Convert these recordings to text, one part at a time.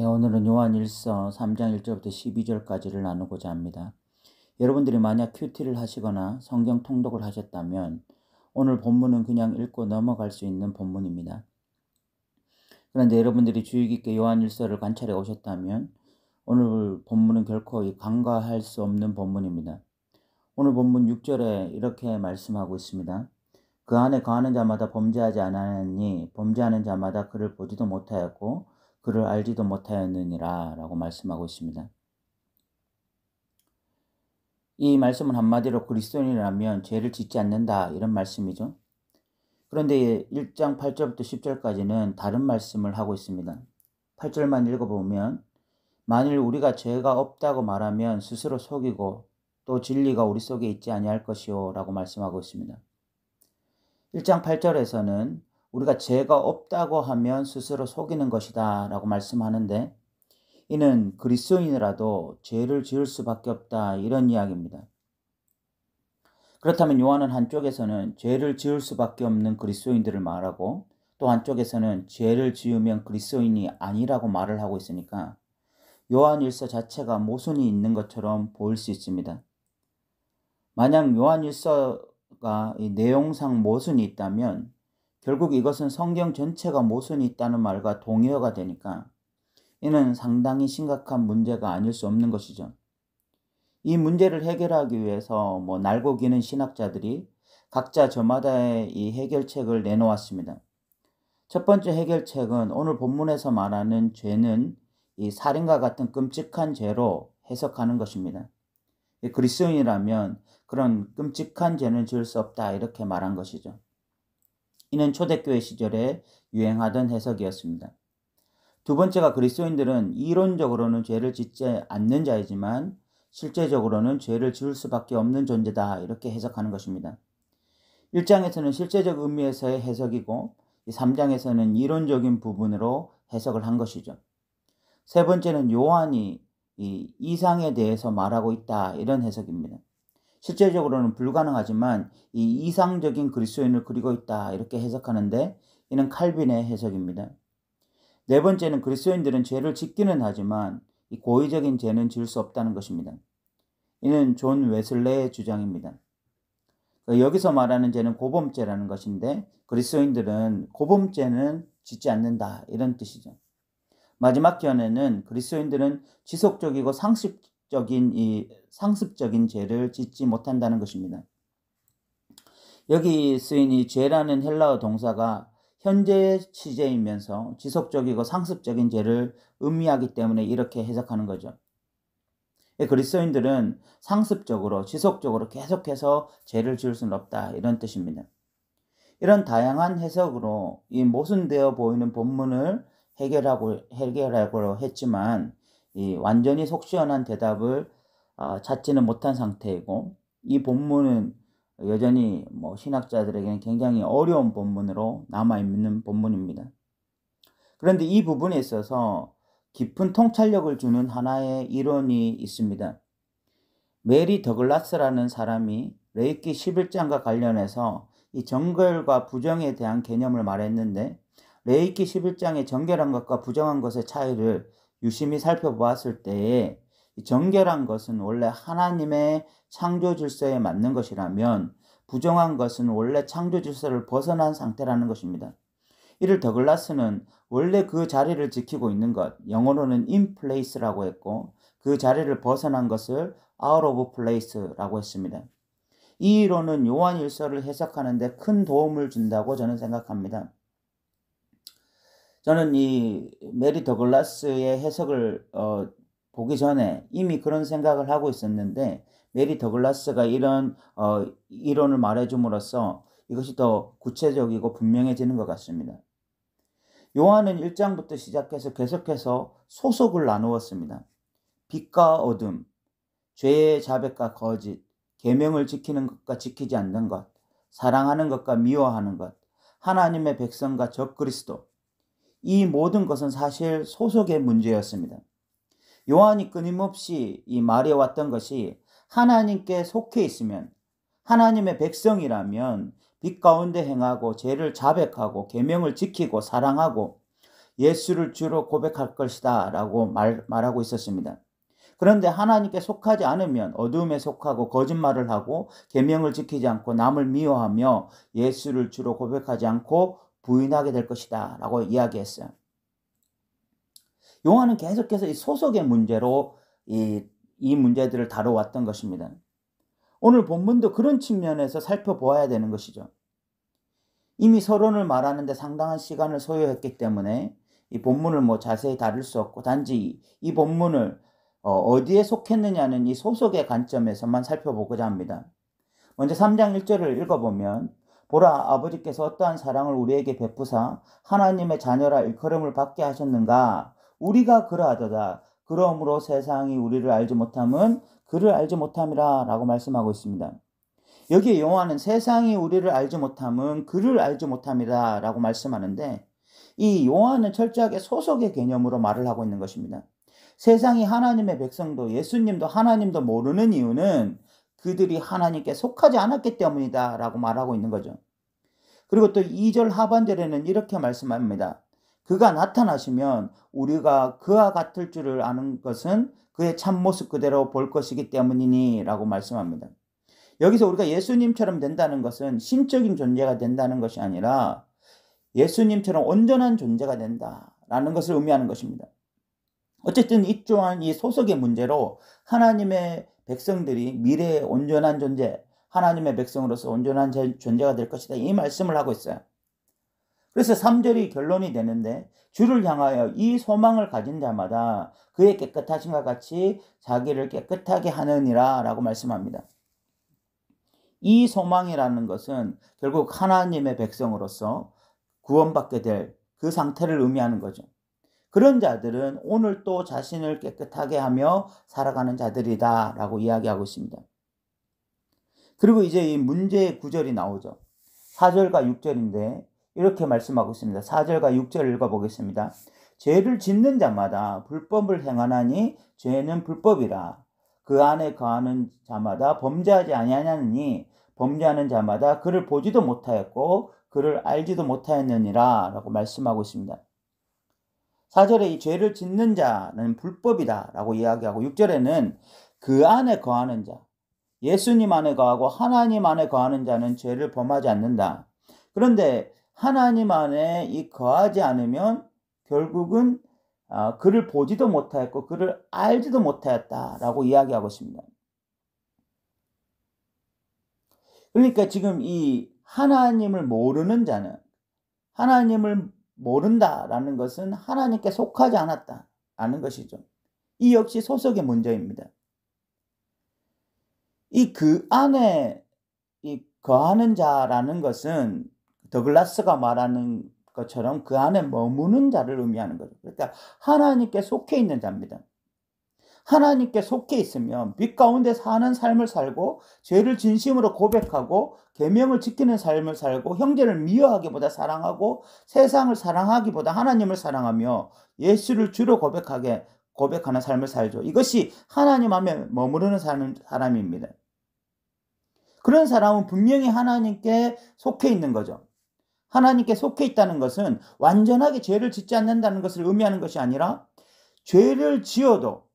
오늘은 요한일서 3장 1절부터 12절까지를 나누고자 합니다. 여러분들이 만약 큐티를 하시거나 성경 통독을 하셨다면 오늘 본문은 그냥 읽고 넘어갈 수 있는 본문입니다. 그런데 여러분들이 주의 깊게 요한일서를 관찰해 오셨다면 오늘 본문은 결코 간과할 수 없는 본문입니다. 오늘 본문 6절에 이렇게 말씀하고 있습니다. 그 안에 거하는 자마다 범죄하지 않았니 범죄하는 자마다 그를 보지도 못하였고 그를 알지도 못하였느니라 라고 말씀하고 있습니다. 이 말씀은 한마디로 그리스도인이라면 죄를 짓지 않는다 이런 말씀이죠. 그런데 1장 8절부터 10절까지는 다른 말씀을 하고 있습니다. 8절만 읽어보면 만일 우리가 죄가 없다고 말하면 스스로 속이고 또 진리가 우리 속에 있지 아니할 것이요 라고 말씀하고 있습니다. 1장 8절에서는 우리가 죄가 없다고 하면 스스로 속이는 것이다 라고 말씀하는데 이는 그리스도인이라도 죄를 지을 수밖에 없다 이런 이야기입니다. 그렇다면 요한은 한쪽에서는 죄를 지을 수밖에 없는 그리스도인들을 말하고 또 한쪽에서는 죄를 지으면 그리스도인이 아니라고 말을 하고 있으니까 요한일서 자체가 모순이 있는 것처럼 보일 수 있습니다. 만약 요한일서가 이 내용상 모순이 있다면 결국 이것은 성경 전체가 모순이 있다는 말과 동의어가 되니까 이는 상당히 심각한 문제가 아닐 수 없는 것이죠. 이 문제를 해결하기 위해서 날고 기는 신학자들이 각자 저마다의 이 해결책을 내놓았습니다. 첫 번째 해결책은 오늘 본문에서 말하는 죄는 이 살인과 같은 끔찍한 죄로 해석하는 것입니다. 그리스도인이라면 그런 끔찍한 죄는 지을 수 없다 이렇게 말한 것이죠. 이는 초대교회 시절에 유행하던 해석이었습니다. 두 번째가 그리스도인들은 이론적으로는 죄를 짓지 않는 자이지만 실제적으로는 죄를 지을 수밖에 없는 존재다 이렇게 해석하는 것입니다. 1장에서는 실제적 의미에서의 해석이고 3장에서는 이론적인 부분으로 해석을 한 것이죠. 세 번째는 요한이 이 이상에 대해서 말하고 있다 이런 해석입니다. 실제적으로는 불가능하지만 이 이상적인 그리스도인을 그리고 있다 이렇게 해석하는데 이는 칼빈의 해석입니다. 네 번째는 그리스도인들은 죄를 짓기는 하지만 이 고의적인 죄는 지을 수 없다는 것입니다. 이는 존 웨슬레의 주장입니다. 여기서 말하는 죄는 고범죄라는 것인데 그리스도인들은 고범죄는 짓지 않는다 이런 뜻이죠. 마지막 견해는 그리스도인들은 지속적이고 상습적인 죄를 짓지 못한다는 것입니다. 여기 쓰인 이 죄라는 헬라어 동사가 현재 시제이면서 지속적이고 상습적인 죄를 의미하기 때문에 이렇게 해석하는 거죠. 그리스도인들은 상습적으로 지속적으로 계속해서 죄를 지을 수는 없다 이런 뜻입니다. 이런 다양한 해석으로 이 모순되어 보이는 본문을 해결하려고 했지만 이 완전히 속 시원한 대답을 찾지는 못한 상태이고 이 본문은 여전히 신학자들에게는 굉장히 어려운 본문으로 남아있는 본문입니다. 그런데 이 부분에 있어서 깊은 통찰력을 주는 하나의 이론이 있습니다. 메리 더글라스라는 사람이 레위기 11장과 관련해서 이 정결과 부정에 대한 개념을 말했는데 레위기 11장의 정결한 것과 부정한 것의 차이를 유심히 살펴보았을 때에 정결한 것은 원래 하나님의 창조 질서에 맞는 것이라면 부정한 것은 원래 창조 질서를 벗어난 상태라는 것입니다. 이를 더글라스는 원래 그 자리를 지키고 있는 것, 영어로는 in place라고 했고 그 자리를 벗어난 것을 out of place라고 했습니다. 이 이론은 요한일서를 해석하는 데 큰 도움을 준다고 저는 생각합니다. 저는 이 메리 더글라스의 해석을 보기 전에 이미 그런 생각을 하고 있었는데 메리 더글라스가 이런 이론을 말해줌으로써 이것이 더 구체적이고 분명해지는 것 같습니다. 요한은 1장부터 시작해서 계속해서 소속을 나누었습니다. 빛과 어둠, 죄의 자백과 거짓, 계명을 지키는 것과 지키지 않는 것, 사랑하는 것과 미워하는 것, 하나님의 백성과 적그리스도, 이 모든 것은 사실 소속의 문제였습니다. 요한이 끊임없이 이 말해왔던 것이 하나님께 속해 있으면 하나님의 백성이라면 빛 가운데 행하고 죄를 자백하고 계명을 지키고 사랑하고 예수를 주로 고백할 것이다 라고 말하고 있었습니다. 그런데 하나님께 속하지 않으면 어두움에 속하고 거짓말을 하고 계명을 지키지 않고 남을 미워하며 예수를 주로 고백하지 않고 부인하게 될 것이다 라고 이야기했어요. 요한은 계속해서 이 소속의 문제로 이 문제들을 다뤄왔던 것입니다. 오늘 본문도 그런 측면에서 살펴보아야 되는 것이죠. 이미 서론을 말하는데 상당한 시간을 소요했기 때문에 이 본문을 자세히 다룰 수 없고 단지 이 본문을 어디에 속했느냐는 이 소속의 관점에서만 살펴보고자 합니다. 먼저 3장 1절을 읽어보면 보라 아버지께서 어떠한 사랑을 우리에게 베푸사 하나님의 자녀라 일컬음을 받게 하셨는가 우리가 그러하도다 그러므로 세상이 우리를 알지 못함은 그를 알지 못함이라 라고 말씀하고 있습니다. 여기에 요한은 세상이 우리를 알지 못함은 그를 알지 못함이라 라고 말씀하는데 이 요한은 철저하게 소속의 개념으로 말을 하고 있는 것입니다. 세상이 하나님의 백성도 예수님도 하나님도 모르는 이유는 그들이 하나님께 속하지 않았기 때문이다 라고 말하고 있는 거죠. 그리고 또 2절 하반절에는 이렇게 말씀합니다. 그가 나타나시면 우리가 그와 같을 줄을 아는 것은 그의 참모습 그대로 볼 것이기 때문이니 라고 말씀합니다. 여기서 우리가 예수님처럼 된다는 것은 신적인 존재가 된다는 것이 아니라 예수님처럼 온전한 존재가 된다라는 것을 의미하는 것입니다. 어쨌든 이 또한 이 소속의 문제로 하나님의 백성들이 미래의 온전한 존재, 하나님의 백성으로서 온전한 존재가 될 것이다. 이 말씀을 하고 있어요. 그래서 3절이 결론이 되는데 주를 향하여 이 소망을 가진 자마다 그의 깨끗하심과 같이 자기를 깨끗하게 하느니라 라고 말씀합니다. 이 소망이라는 것은 결국 하나님의 백성으로서 구원받게 될 그 상태를 의미하는 거죠. 그런 자들은 오늘 또 자신을 깨끗하게 하며 살아가는 자들이다 라고 이야기하고 있습니다. 그리고 이제 이 문제의 구절이 나오죠. 4절과 6절인데 이렇게 말씀하고 있습니다. 4절과 6절을 읽어보겠습니다. 죄를 짓는 자마다 불법을 행하나니 죄는 불법이라. 그 안에 거하는 자마다 범죄하지 아니하느니 범죄하는 자마다 그를 보지도 못하였고 그를 알지도 못하였느니라 라고 말씀하고 있습니다. 4절에 이 죄를 짓는 자는 불법이다 라고 이야기하고 6절에는 그 안에 거하는 자, 예수님 안에 거하고 하나님 안에 거하는 자는 죄를 범하지 않는다. 그런데 하나님 안에 이 거하지 않으면 결국은 그를 보지도 못하였고 그를 알지도 못하였다라고 이야기하고 있습니다. 그러니까 지금 이 하나님을 모르는 자는 하나님을 모른다라는 것은 하나님께 속하지 않았다라는 것이죠. 이 역시 소속의 문제입니다. 이 그 안에 이 거하는 자라는 것은 더글라스가 말하는 것처럼 그 안에 머무는 자를 의미하는 거죠. 그러니까 하나님께 속해 있는 자입니다. 하나님께 속해 있으면 빛 가운데 사는 삶을 살고 죄를 진심으로 고백하고 계명을 지키는 삶을 살고 형제를 미워하기보다 사랑하고 세상을 사랑하기보다 하나님을 사랑하며 예수를 주로 고백하는 삶을 살죠. 이것이 하나님 안에 머무르는 사람입니다. 그런 사람은 분명히 하나님께 속해 있는 거죠. 하나님께 속해 있다는 것은 완전하게 죄를 짓지 않는다는 것을 의미하는 것이 아니라 죄를 지어도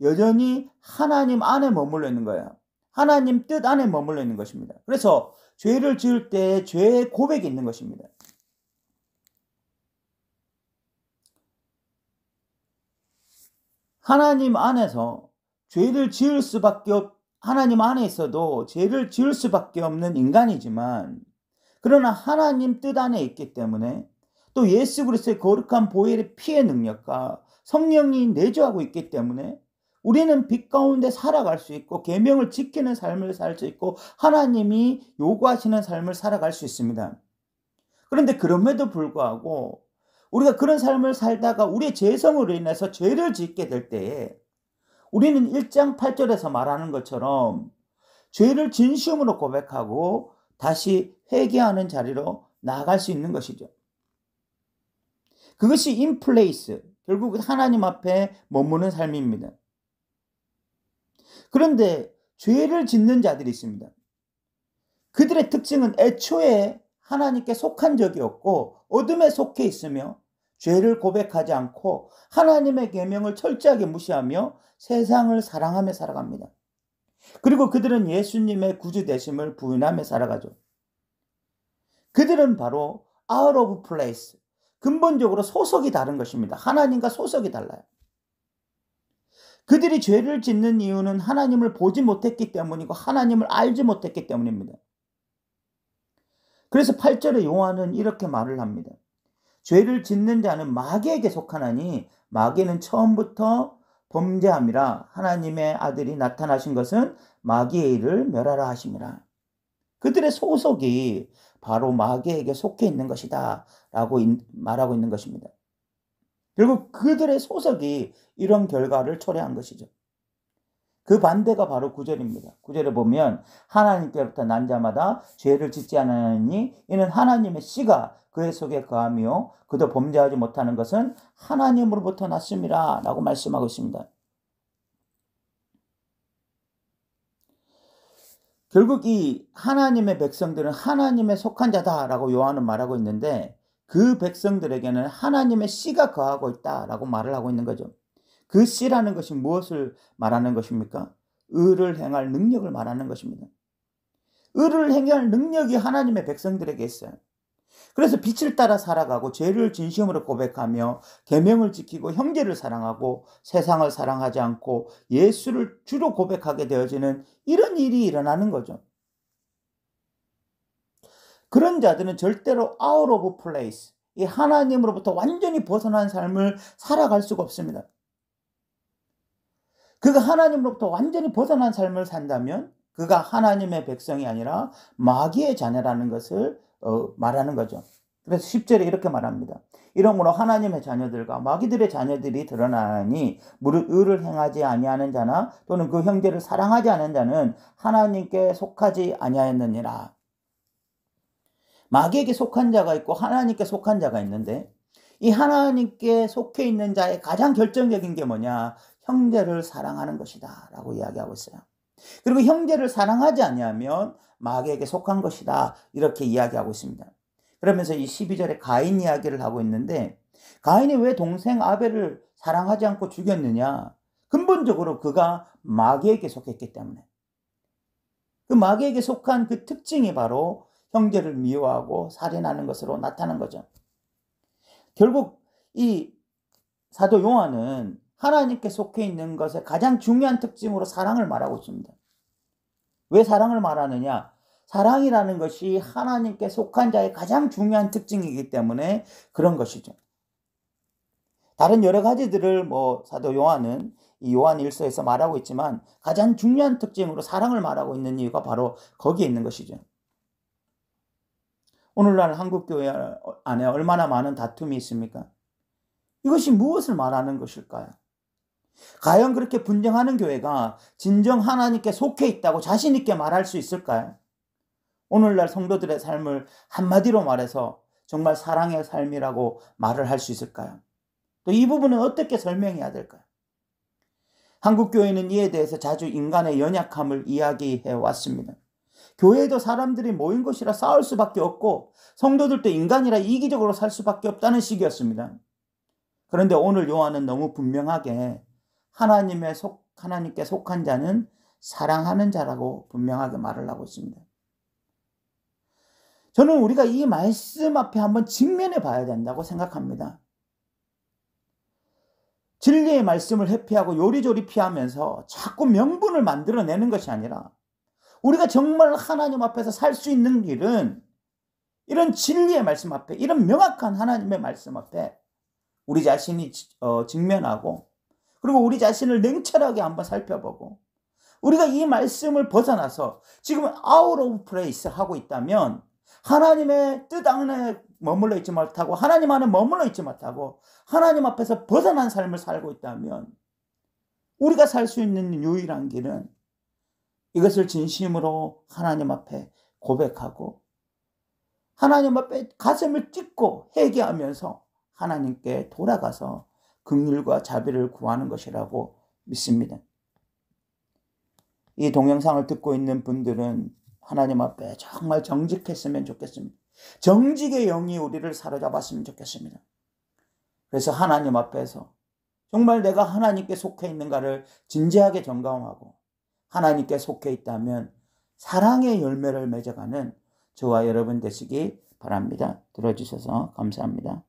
여전히 하나님 안에 머물러 있는 거예요. 하나님 뜻 안에 머물러 있는 것입니다. 그래서 죄를 지을 때 죄의 고백이 있는 것입니다. 하나님 안에서 죄를 지을 수밖에 하나님 안에 있어도 죄를 지을 수밖에 없는 인간이지만 그러나 하나님 뜻 안에 있기 때문에 또 예수 그리스도의 거룩한 보혈의 피의 능력과 성령이 내주하고 있기 때문에 우리는 빛 가운데 살아갈 수 있고 계명을 지키는 삶을 살 수 있고 하나님이 요구하시는 삶을 살아갈 수 있습니다. 그런데 그럼에도 불구하고 우리가 그런 삶을 살다가 우리의 죄성으로 인해서 죄를 짓게 될 때에 우리는 1장 8절에서 말하는 것처럼 죄를 진심으로 고백하고 다시 회개하는 자리로 나아갈 수 있는 것이죠. 그것이 인플레이스, 결국 하나님 앞에 머무는 삶입니다. 그런데 죄를 짓는 자들이 있습니다. 그들의 특징은 애초에 하나님께 속한 적이 없고 어둠에 속해 있으며 죄를 고백하지 않고 하나님의 계명을 철저하게 무시하며 세상을 사랑하며 살아갑니다. 그리고 그들은 예수님의 구주 되심을 부인하며 살아가죠. 그들은 바로 out of place, 근본적으로 소속이 다른 것입니다. 하나님과 소속이 달라요. 그들이 죄를 짓는 이유는 하나님을 보지 못했기 때문이고 하나님을 알지 못했기 때문입니다. 그래서 8절에 요한은 이렇게 말을 합니다. 죄를 짓는 자는 마귀에게 속하나니 마귀는 처음부터 범죄함이라 하나님의 아들이 나타나신 것은 마귀의 일을 멸하라 하심이라. 그들의 소속이 바로 마귀에게 속해 있는 것이다 라고 말하고 있는 것입니다. 결국 그들의 소속이 이런 결과를 초래한 것이죠. 그 반대가 바로 9절입니다. 9절에 보면 하나님께로부터 난 자마다 죄를 짓지 않으니 이는 하나님의 씨가 그의 속에 거하며 그도 범죄하지 못하는 것은 하나님으로부터 났음이라 라고 말씀하고 있습니다. 결국 이 하나님의 백성들은 하나님의 속한 자다라고 요한은 말하고 있는데 그 백성들에게는 하나님의 씨가 거하고 있다라고 말을 하고 있는 거죠. 그 씨라는 것이 무엇을 말하는 것입니까? 의를 행할 능력을 말하는 것입니다. 의를 행할 능력이 하나님의 백성들에게 있어요. 그래서 빛을 따라 살아가고 죄를 진심으로 고백하며 계명을 지키고 형제를 사랑하고 세상을 사랑하지 않고 예수를 주로 고백하게 되어지는 이런 일이 일어나는 거죠. 그런 자들은 절대로 out of place, 이 하나님으로부터 완전히 벗어난 삶을 살아갈 수가 없습니다. 그가 하나님으로부터 완전히 벗어난 삶을 산다면 그가 하나님의 백성이 아니라 마귀의 자녀라는 것을 말하는 거죠. 그래서 10절에 이렇게 말합니다. 이러므로 하나님의 자녀들과 마귀들의 자녀들이 드러나니 무릇 의를 행하지 아니하는 자나 또는 그 형제를 사랑하지 않은 자는 하나님께 속하지 아니하였느니라. 마귀에게 속한 자가 있고 하나님께 속한 자가 있는데 이 하나님께 속해 있는 자의 가장 결정적인 게 뭐냐? 형제를 사랑하는 것이다 라고 이야기하고 있어요. 그리고 형제를 사랑하지 아니하면 마귀에게 속한 것이다 이렇게 이야기하고 있습니다. 그러면서 이 12절에 가인 이야기를 하고 있는데 가인이 왜 동생 아벨을 사랑하지 않고 죽였느냐? 근본적으로 그가 마귀에게 속했기 때문에. 그 마귀에게 속한 그 특징이 바로 형제를 미워하고 살인하는 것으로 나타난 거죠. 결국 이 사도 요한은 하나님께 속해 있는 것의 가장 중요한 특징으로 사랑을 말하고 있습니다. 왜 사랑을 말하느냐? 사랑이라는 것이 하나님께 속한 자의 가장 중요한 특징이기 때문에 그런 것이죠. 다른 여러 가지들을 사도 요한은 이 요한 1서에서 말하고 있지만 가장 중요한 특징으로 사랑을 말하고 있는 이유가 바로 거기에 있는 것이죠. 오늘날 한국교회 안에 얼마나 많은 다툼이 있습니까? 이것이 무엇을 말하는 것일까요? 과연 그렇게 분쟁하는 교회가 진정 하나님께 속해 있다고 자신 있게 말할 수 있을까요? 오늘날 성도들의 삶을 한마디로 말해서 정말 사랑의 삶이라고 말을 할 수 있을까요? 또 이 부분은 어떻게 설명해야 될까요? 한국교회는 이에 대해서 자주 인간의 연약함을 이야기해 왔습니다. 교회에도 사람들이 모인 곳이라 싸울 수밖에 없고 성도들도 인간이라 이기적으로 살 수밖에 없다는 식이었습니다. 그런데 오늘 요한은 너무 분명하게 하나님께 속한 자는 사랑하는 자라고 분명하게 말을 하고 있습니다. 저는 우리가 이 말씀 앞에 한번 직면해 봐야 된다고 생각합니다. 진리의 말씀을 회피하고 요리조리 피하면서 자꾸 명분을 만들어내는 것이 아니라 우리가 정말 하나님 앞에서 살 수 있는 길은 이런 진리의 말씀 앞에, 이런 명확한 하나님의 말씀 앞에 우리 자신이 직면하고 그리고 우리 자신을 냉철하게 한번 살펴보고 우리가 이 말씀을 벗어나서 지금 out of place 하고 있다면 하나님의 뜻 안에 머물러 있지 못하고 하나님 안에 머물러 있지 못하고 하나님 앞에서 벗어난 삶을 살고 있다면 우리가 살 수 있는 유일한 길은 이것을 진심으로 하나님 앞에 고백하고 하나님 앞에 가슴을 찢고 회개하면서 하나님께 돌아가서 긍휼과 자비를 구하는 것이라고 믿습니다. 이 동영상을 듣고 있는 분들은 하나님 앞에 정말 정직했으면 좋겠습니다. 정직의 영이 우리를 사로잡았으면 좋겠습니다. 그래서 하나님 앞에서 정말 내가 하나님께 속해 있는가를 진지하게 점검하고 하나님께 속해 있다면 사랑의 열매를 맺어가는 저와 여러분 되시기 바랍니다. 들어주셔서 감사합니다.